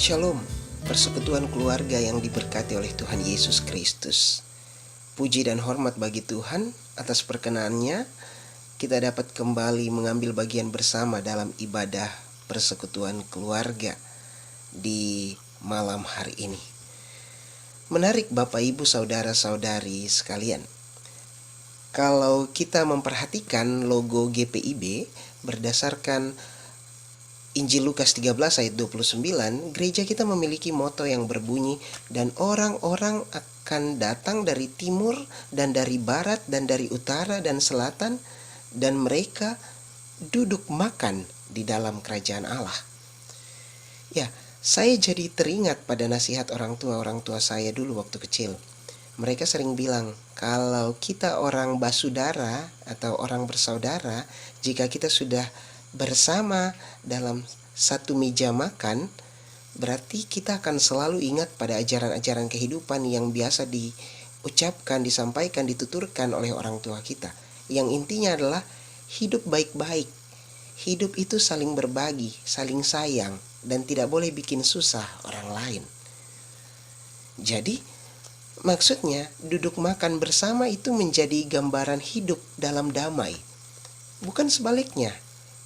Shalom, persekutuan keluarga yang diberkati oleh Tuhan Yesus Kristus. Puji dan hormat bagi Tuhan atas perkenannya kita dapat kembali mengambil bagian bersama dalam ibadah persekutuan keluarga di malam hari ini. Menarik Bapak Ibu Saudara-saudari sekalian, kalau kita memperhatikan logo GPIB berdasarkan Injil Lukas 13 ayat 29, gereja kita memiliki moto yang berbunyi, dan orang-orang akan datang dari timur dan dari barat dan dari utara dan selatan, dan mereka duduk makan di dalam kerajaan Allah. Ya, saya jadi teringat pada nasihat orang tua saya dulu waktu kecil. Mereka sering bilang, kalau kita orang basudara atau orang bersaudara, jika kita sudah bersama dalam satu meja makan, berarti kita akan selalu ingat pada ajaran-ajaran kehidupan yang biasa diucapkan, disampaikan, dituturkan oleh orang tua kita. Yang intinya adalah hidup baik-baik. Hidup itu saling berbagi, saling sayang, dan tidak boleh bikin susah orang lain. Jadi, maksudnya duduk makan bersama itu menjadi gambaran hidup dalam damai. Bukan sebaliknya.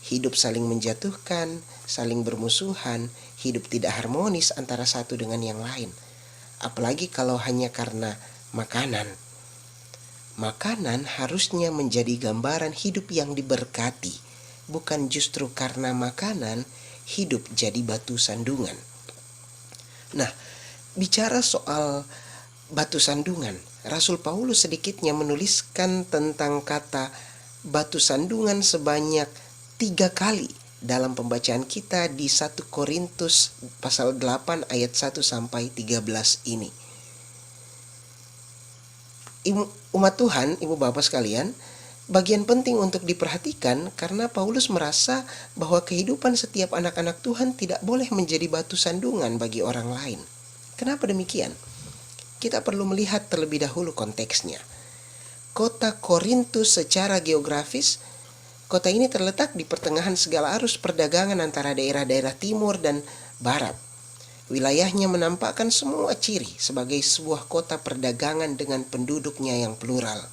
Hidup saling menjatuhkan, saling bermusuhan, hidup tidak harmonis antara satu dengan yang lain. Apalagi kalau hanya karena makanan. Makanan harusnya menjadi gambaran hidup yang diberkati, bukan justru karena makanan hidup jadi batu sandungan. Nah, bicara soal batu sandungan, Rasul Paulus sedikitnya menuliskan tentang kata batu sandungan sebanyak 3 kali dalam pembacaan kita di 1 Korintus pasal 8 ayat 1 sampai 13 ini. Umat Tuhan, Ibu Bapak sekalian, bagian penting untuk diperhatikan karena Paulus merasa bahwa kehidupan setiap anak-anak Tuhan tidak boleh menjadi batu sandungan bagi orang lain. Kenapa demikian? Kita perlu melihat terlebih dahulu konteksnya. Kota Korintus secara geografis, kota ini terletak di pertengahan segala arus perdagangan antara daerah-daerah timur dan barat. Wilayahnya menampakkan semua ciri sebagai sebuah kota perdagangan dengan penduduknya yang plural.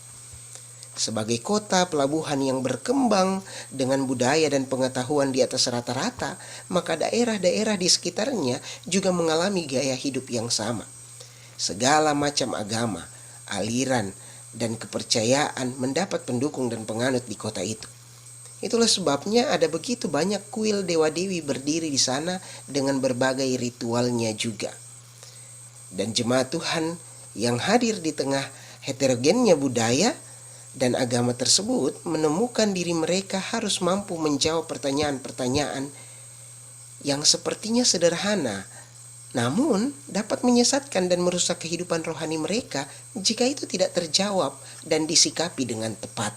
Sebagai kota pelabuhan yang berkembang dengan budaya dan pengetahuan di atas rata-rata, maka daerah-daerah di sekitarnya juga mengalami gaya hidup yang sama. Segala macam agama, aliran, dan kepercayaan mendapat pendukung dan penganut di kota itu. Itulah sebabnya ada begitu banyak kuil dewa-dewi berdiri di sana dengan berbagai ritualnya juga. Dan jemaat Tuhan yang hadir di tengah heterogennya budaya dan agama tersebut menemukan diri mereka harus mampu menjawab pertanyaan-pertanyaan yang sepertinya sederhana, namun dapat menyesatkan dan merusak kehidupan rohani mereka jika itu tidak terjawab dan disikapi dengan tepat.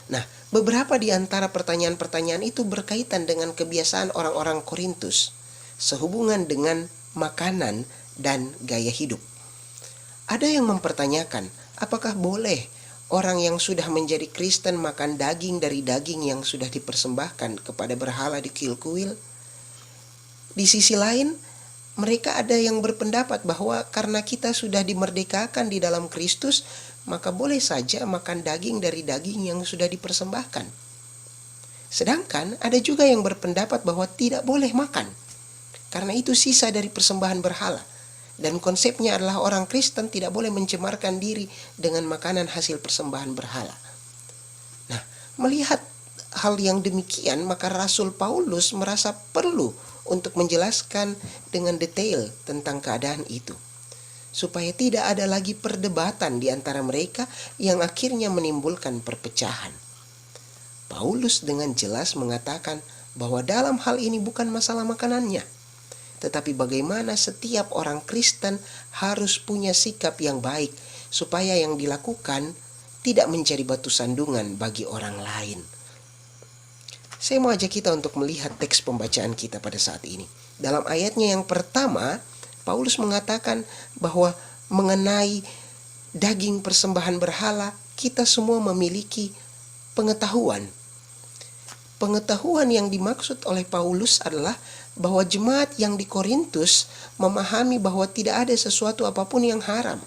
Nah, beberapa di antara pertanyaan-pertanyaan itu berkaitan dengan kebiasaan orang-orang Korintus, sehubungan dengan makanan dan gaya hidup. Ada yang mempertanyakan, apakah boleh orang yang sudah menjadi Kristen makan daging dari daging yang sudah dipersembahkan kepada berhala di kuil-kuil? Di sisi lain, mereka ada yang berpendapat bahwa karena kita sudah dimerdekakan di dalam Kristus, maka boleh saja makan daging dari daging yang sudah dipersembahkan. Sedangkan ada juga yang berpendapat bahwa tidak boleh makan, karena itu sisa dari persembahan berhala. Dan konsepnya adalah orang Kristen tidak boleh mencemarkan diri dengan makanan hasil persembahan berhala. Nah, melihat hal yang demikian, maka Rasul Paulus merasa perlu untuk menjelaskan dengan detail tentang keadaan itu, supaya tidak ada lagi perdebatan di antara mereka yang akhirnya menimbulkan perpecahan. Paulus dengan jelas mengatakan bahwa dalam hal ini bukan masalah makanannya, tetapi bagaimana setiap orang Kristen harus punya sikap yang baik supaya yang dilakukan tidak menjadi batu sandungan bagi orang lain. Saya mau ajak kita untuk melihat teks pembacaan kita pada saat ini. Dalam ayatnya yang pertama, Paulus mengatakan bahwa mengenai daging persembahan berhala, kita semua memiliki pengetahuan. Pengetahuan yang dimaksud oleh Paulus adalah bahwa jemaat yang di Korintus memahami bahwa tidak ada sesuatu apapun yang haram.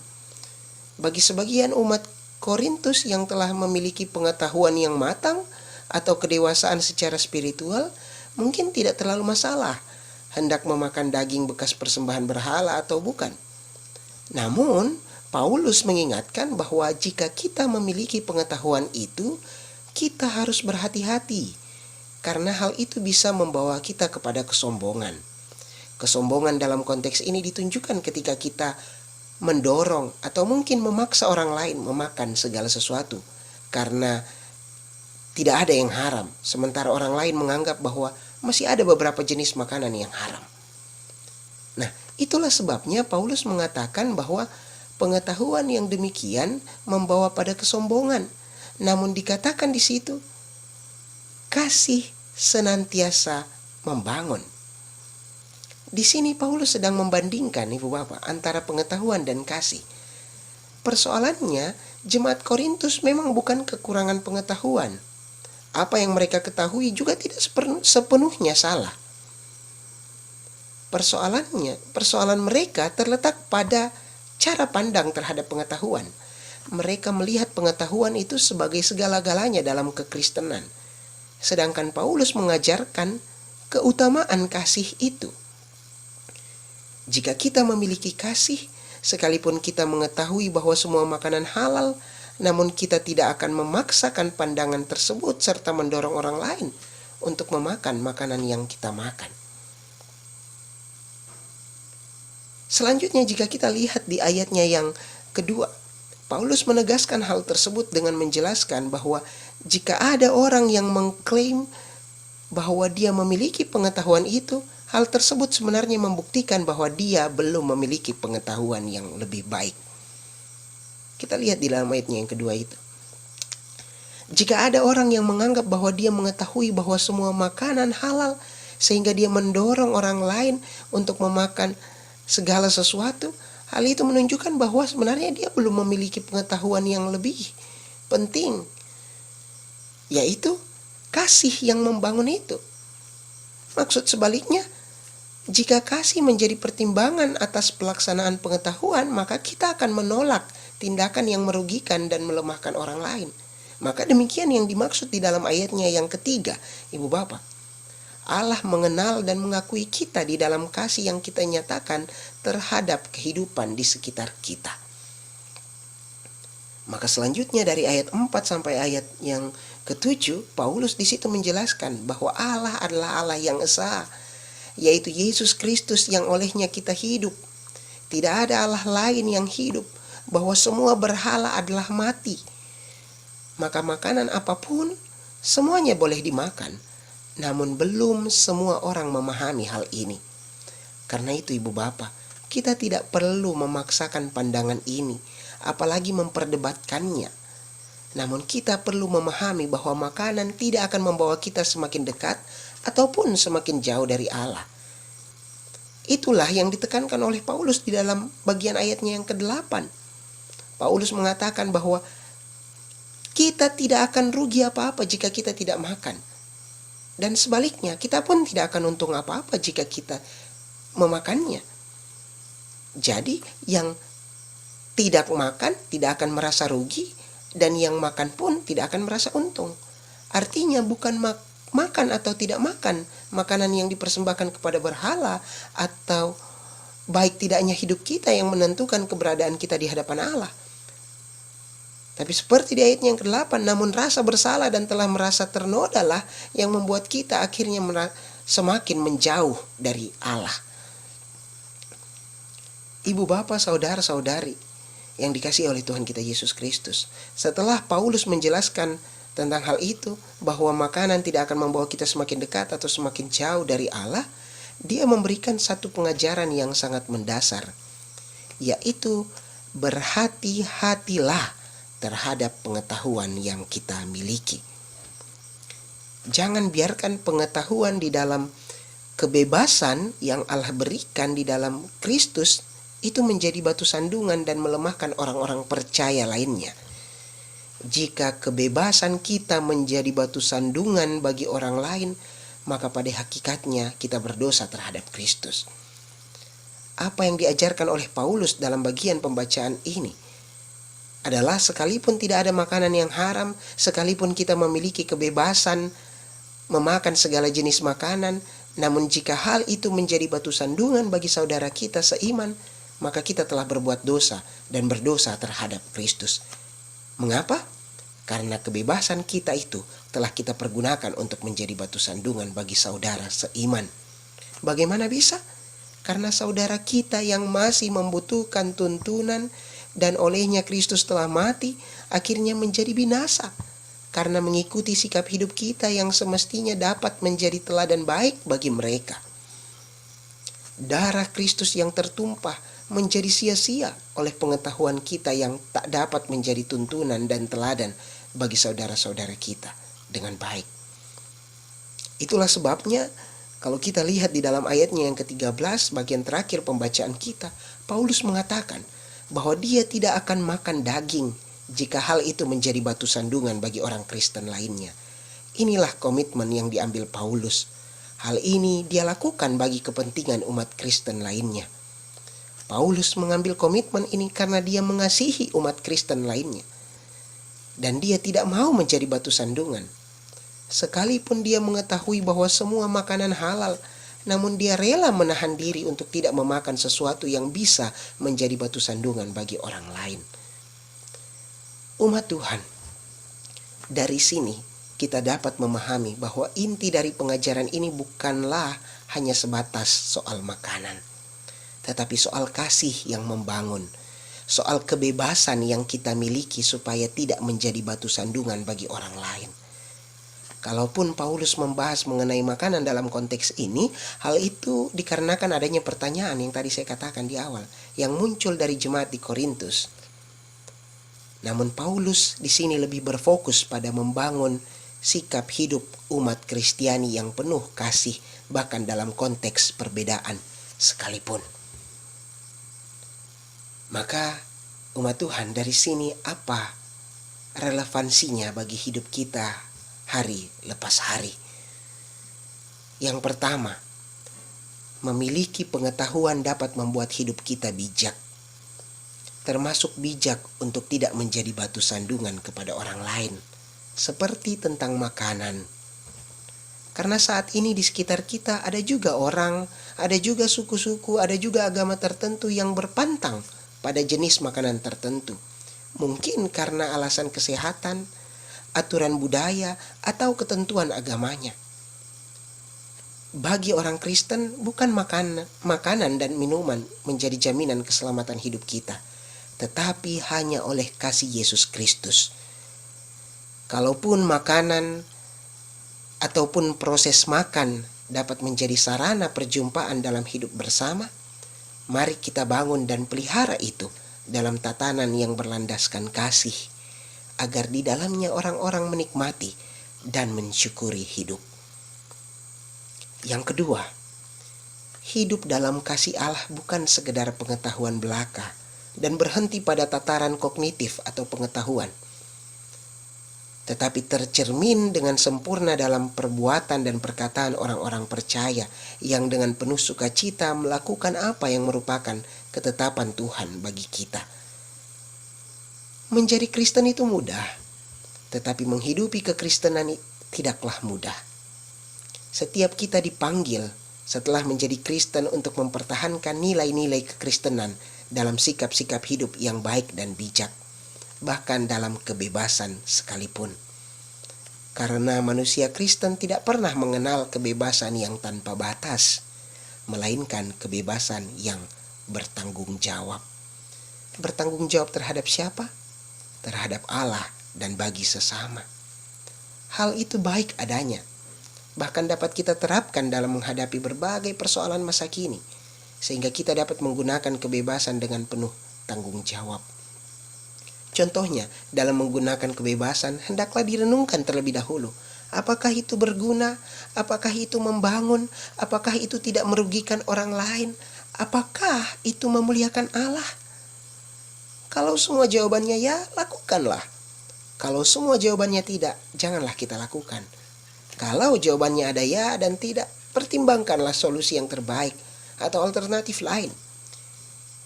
Bagi sebagian umat Korintus yang telah memiliki pengetahuan yang matang atau kedewasaan secara spiritual, mungkin tidak terlalu masalah hendak memakan daging bekas persembahan berhala atau bukan. Namun, Paulus mengingatkan bahwa jika kita memiliki pengetahuan itu, kita harus berhati-hati, karena hal itu bisa membawa kita kepada kesombongan. Kesombongan dalam konteks ini ditunjukkan ketika kita mendorong atau mungkin memaksa orang lain memakan segala sesuatu karena tidak ada yang haram, sementara orang lain menganggap bahwa masih ada beberapa jenis makanan yang haram. Nah, itulah sebabnya Paulus mengatakan bahwa pengetahuan yang demikian membawa pada kesombongan. Namun dikatakan di situ, kasih senantiasa membangun. Di sini Paulus sedang membandingkan, Ibu Bapak, antara pengetahuan dan kasih. Persoalannya, jemaat Korintus memang bukan kekurangan pengetahuan. Apa yang mereka ketahui juga tidak sepenuhnya salah. Persoalan mereka terletak pada cara pandang terhadap pengetahuan. Mereka melihat pengetahuan itu sebagai segala-galanya dalam kekristenan. Sedangkan Paulus mengajarkan keutamaan kasih itu. Jika kita memiliki kasih, sekalipun kita mengetahui bahwa semua makanan halal, namun kita tidak akan memaksakan pandangan tersebut serta mendorong orang lain untuk memakan makanan yang kita makan. Selanjutnya, jika kita lihat di ayatnya yang kedua, Paulus menegaskan hal tersebut dengan menjelaskan bahwa jika ada orang yang mengklaim bahwa dia memiliki pengetahuan itu, hal tersebut sebenarnya membuktikan bahwa dia belum memiliki pengetahuan yang lebih baik. Kita lihat di dalam ayatnya yang kedua itu. Jika ada orang yang menganggap bahwa dia mengetahui bahwa semua makanan halal, sehingga dia mendorong orang lain untuk memakan segala sesuatu, hal itu menunjukkan bahwa sebenarnya dia belum memiliki pengetahuan yang lebih penting, yaitu kasih yang membangun itu. Maksud sebaliknya, jika kasih menjadi pertimbangan atas pelaksanaan pengetahuan, maka kita akan menolak tindakan yang merugikan dan melemahkan orang lain. Maka demikian yang dimaksud di dalam ayatnya yang ketiga, Ibu Bapak. Allah mengenal dan mengakui kita di dalam kasih yang kita nyatakan terhadap kehidupan di sekitar kita. Maka selanjutnya dari ayat 4 sampai ayat yang ke-7, Paulus di situ menjelaskan bahwa Allah adalah Allah yang esa, yaitu Yesus Kristus yang olehnya kita hidup. Tidak ada Allah lain yang hidup, bahwa semua berhala adalah mati. Maka makanan apapun semuanya boleh dimakan, namun belum semua orang memahami hal ini. Karena itu Ibu Bapak, kita tidak perlu memaksakan pandangan ini, apalagi memperdebatkannya. Namun kita perlu memahami bahwa makanan tidak akan membawa kita semakin dekat ataupun semakin jauh dari Allah. Itulah yang ditekankan oleh Paulus di dalam bagian ayatnya yang ke-8. Paulus mengatakan bahwa kita tidak akan rugi apa-apa jika kita tidak makan. Dan sebaliknya, kita pun tidak akan untung apa-apa jika kita memakannya. Jadi, yang tidak makan tidak akan merasa rugi, dan yang makan pun tidak akan merasa untung. Artinya bukan makan atau tidak makan makanan yang dipersembahkan kepada berhala, atau baik tidaknya hidup kita yang menentukan keberadaan kita di hadapan Allah. Tapi seperti di ayatnya yang ke-8, namun rasa bersalah dan telah merasa ternoda lah yang membuat kita akhirnya semakin menjauh dari Allah. Ibu bapak, saudara-saudari yang dikasihi oleh Tuhan kita Yesus Kristus, setelah Paulus menjelaskan tentang hal itu, bahwa makanan tidak akan membawa kita semakin dekat atau semakin jauh dari Allah, dia memberikan satu pengajaran yang sangat mendasar, yaitu berhati-hatilah terhadap pengetahuan yang kita miliki. Jangan biarkan pengetahuan di dalam kebebasan yang Allah berikan di dalam Kristus itu menjadi batu sandungan dan melemahkan orang-orang percaya lainnya. Jika kebebasan kita menjadi batu sandungan bagi orang lain, maka pada hakikatnya kita berdosa terhadap Kristus. Apa yang diajarkan oleh Paulus dalam bagian pembacaan ini adalah sekalipun tidak ada makanan yang haram, sekalipun kita memiliki kebebasan memakan segala jenis makanan, namun jika hal itu menjadi batu sandungan bagi saudara kita seiman, maka kita telah berbuat dosa dan berdosa terhadap Kristus. Mengapa? Karena kebebasan kita itu telah kita pergunakan untuk menjadi batu sandungan bagi saudara seiman. Bagaimana bisa? Karena saudara kita yang masih membutuhkan tuntunan dan olehnya Kristus telah mati, akhirnya menjadi binasa. Karena mengikuti sikap hidup kita yang semestinya dapat menjadi teladan baik bagi mereka. Darah Kristus yang tertumpah menjadi sia-sia oleh pengetahuan kita yang tak dapat menjadi tuntunan dan teladan bagi saudara-saudara kita dengan baik. Itulah sebabnya kalau kita lihat di dalam ayatnya yang ke-13 bagian terakhir pembacaan kita, Paulus mengatakan bahwa dia tidak akan makan daging jika hal itu menjadi batu sandungan bagi orang Kristen lainnya. Inilah komitmen yang diambil Paulus. Hal ini dia lakukan bagi kepentingan umat Kristen lainnya. Paulus mengambil komitmen ini karena dia mengasihi umat Kristen lainnya. Dan dia tidak mau menjadi batu sandungan. Sekalipun dia mengetahui bahwa semua makanan halal, namun dia rela menahan diri untuk tidak memakan sesuatu yang bisa menjadi batu sandungan bagi orang lain. Umat Tuhan, dari sini kita dapat memahami bahwa inti dari pengajaran ini bukanlah hanya sebatas soal makanan, tetapi soal kasih yang membangun, soal kebebasan yang kita miliki supaya tidak menjadi batu sandungan bagi orang lain. Kalaupun Paulus membahas mengenai makanan dalam konteks ini, hal itu dikarenakan adanya pertanyaan yang tadi saya katakan di awal, yang muncul dari jemaat di Korintus. Namun Paulus di sini lebih berfokus pada membangun sikap hidup umat Kristiani yang penuh kasih, bahkan dalam konteks perbedaan sekalipun. Maka umat Tuhan, dari sini apa relevansinya bagi hidup kita hari lepas hari? Yang pertama, memiliki pengetahuan dapat membuat hidup kita bijak, termasuk bijak untuk tidak menjadi batu sandungan kepada orang lain, seperti tentang makanan. Karena saat ini di sekitar kita ada juga orang, ada juga suku-suku, ada juga agama tertentu yang berpantang pada jenis makanan tertentu. Mungkin karena alasan kesehatan, aturan budaya, atau ketentuan agamanya. Bagi orang Kristen, bukan makanan dan minuman menjadi jaminan keselamatan hidup kita, tetapi hanya oleh kasih Yesus Kristus. Kalaupun makanan ataupun proses makan dapat menjadi sarana perjumpaan dalam hidup bersama, mari kita bangun dan pelihara itu dalam tatanan yang berlandaskan kasih, agar di dalamnya orang-orang menikmati dan mensyukuri hidup. Yang kedua, hidup dalam kasih Allah bukan sekedar pengetahuan belaka dan berhenti pada tataran kognitif atau pengetahuan, tetapi tercermin dengan sempurna dalam perbuatan dan perkataan orang-orang percaya yang dengan penuh sukacita melakukan apa yang merupakan ketetapan Tuhan bagi kita. Menjadi Kristen itu mudah, tetapi menghidupi kekristenan tidaklah mudah. Setiap kita dipanggil setelah menjadi Kristen untuk mempertahankan nilai-nilai kekristenan dalam sikap-sikap hidup yang baik dan bijak, bahkan dalam kebebasan sekalipun. Karena manusia Kristen tidak pernah mengenal kebebasan yang tanpa batas, melainkan kebebasan yang bertanggung jawab. Bertanggung jawab terhadap siapa? Terhadap Allah dan bagi sesama. Hal itu baik adanya, bahkan dapat kita terapkan dalam menghadapi berbagai persoalan masa kini, sehingga kita dapat menggunakan kebebasan dengan penuh tanggung jawab. Contohnya, dalam menggunakan kebebasan, hendaklah direnungkan terlebih dahulu. Apakah itu berguna? Apakah itu membangun? Apakah itu tidak merugikan orang lain? Apakah itu memuliakan Allah? Kalau semua jawabannya ya, lakukanlah. Kalau semua jawabannya tidak, janganlah kita lakukan. Kalau jawabannya ada ya dan tidak, pertimbangkanlah solusi yang terbaik atau alternatif lain.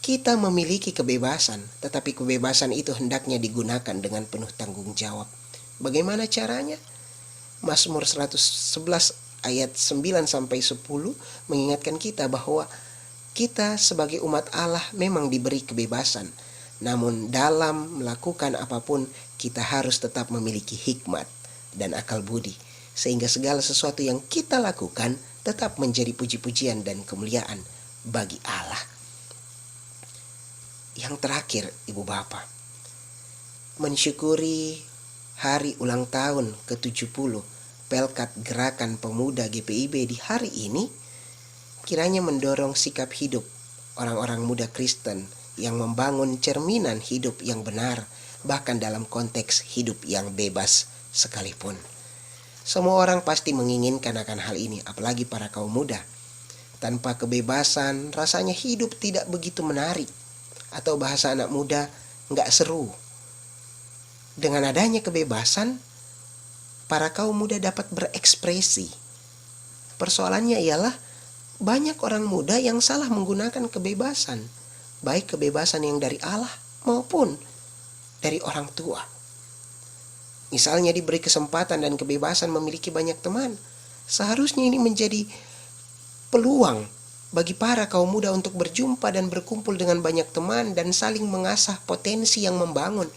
Kita memiliki kebebasan, tetapi kebebasan itu hendaknya digunakan dengan penuh tanggung jawab. Bagaimana caranya? Mazmur 111 ayat 9 sampai 10 mengingatkan kita bahwa kita sebagai umat Allah memang diberi kebebasan. Namun dalam melakukan apapun kita harus tetap memiliki hikmat dan akal budi, sehingga segala sesuatu yang kita lakukan tetap menjadi puji-pujian dan kemuliaan bagi Allah. Yang terakhir, Ibu Bapak, mensyukuri hari ulang tahun ke-70 Pelkat Gerakan Pemuda GPIB di hari ini kiranya mendorong sikap hidup orang-orang muda Kristen yang membangun cerminan hidup yang benar, bahkan dalam konteks hidup yang bebas sekalipun. Semua orang pasti menginginkan akan hal ini, apalagi para kaum muda. Tanpa kebebasan, rasanya hidup tidak begitu menarik, atau bahasa anak muda, nggak seru. Dengan adanya kebebasan, para kaum muda dapat berekspresi. Persoalannya ialah banyak orang muda yang salah menggunakan kebebasan, baik kebebasan yang dari Allah maupun dari orang tua. Misalnya diberi kesempatan dan kebebasan memiliki banyak teman, seharusnya ini menjadi peluang bagi para kaum muda untuk berjumpa dan berkumpul dengan banyak teman dan saling mengasah potensi yang membangun.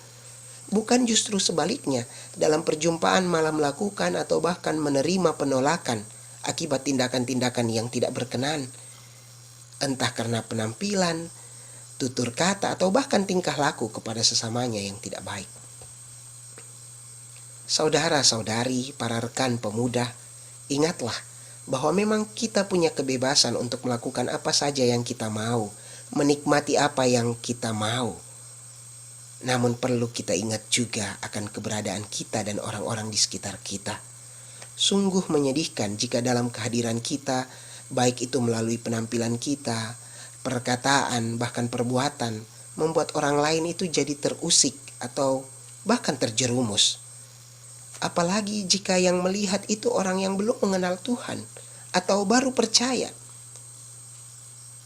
Bukan justru sebaliknya, dalam perjumpaan malah melakukan atau bahkan menerima penolakan akibat tindakan-tindakan yang tidak berkenan. Entah karena penampilan, tutur kata, atau bahkan tingkah laku kepada sesamanya yang tidak baik. Saudara-saudari, para rekan pemuda, ingatlah bahwa memang kita punya kebebasan untuk melakukan apa saja yang kita mau, menikmati apa yang kita mau. Namun perlu kita ingat juga akan keberadaan kita dan orang-orang di sekitar kita. Sungguh menyedihkan jika dalam kehadiran kita, baik itu melalui penampilan kita, perkataan, bahkan perbuatan, membuat orang lain itu jadi terusik atau bahkan terjerumus. Apalagi jika yang melihat itu orang yang belum mengenal Tuhan atau baru percaya.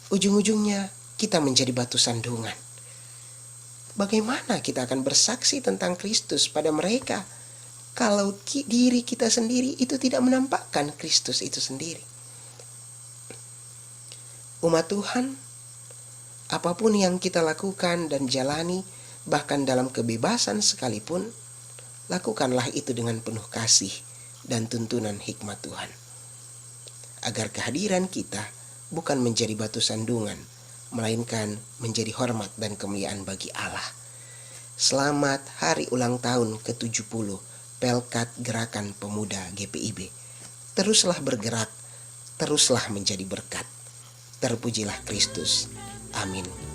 Ujung-ujungnya kita menjadi batu sandungan. Bagaimana kita akan bersaksi tentang Kristus pada mereka kalau diri kita sendiri itu tidak menampakkan Kristus itu sendiri? Umat Tuhan, apapun yang kita lakukan dan jalani, bahkan dalam kebebasan sekalipun, lakukanlah itu dengan penuh kasih dan tuntunan hikmat Tuhan, agar kehadiran kita bukan menjadi batu sandungan, melainkan menjadi hormat dan kemuliaan bagi Allah. Selamat hari ulang tahun ke-70 Pelkat Gerakan Pemuda GPIB. Teruslah bergerak, teruslah menjadi berkat. Terpujilah Kristus. Amin.